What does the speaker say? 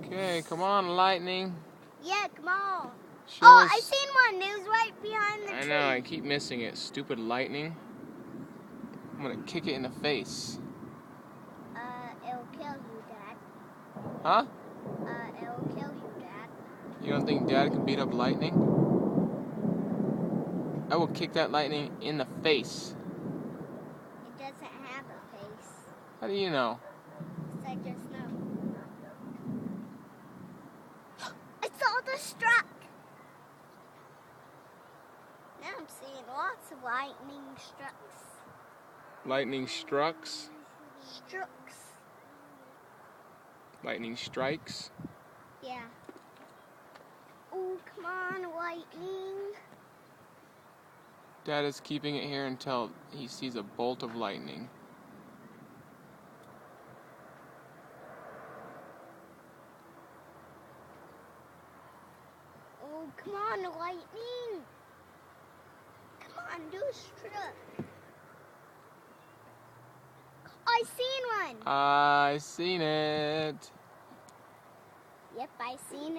Okay, come on, lightning. Yeah, come on. Show Oh, us. I seen one. It was right behind the tree. I know, I keep missing it. Stupid lightning. I'm gonna kick it in the face. It'll kill you, Dad. Huh? It'll kill you, Dad. You don't think Dad can beat up lightning? I will kick that lightning in the face. It doesn't have a face. How do you know? I just know. I saw the struck. Now I'm seeing lots of lightning strucks. Lightning strucks? Strucks. Lightning strikes? Yeah. Oh, come on, lightning. Dad is keeping it here until he sees a bolt of lightning. Oh, come on, lightning. Come on, do a struck. I seen one. I seen it. Yep, I seen it.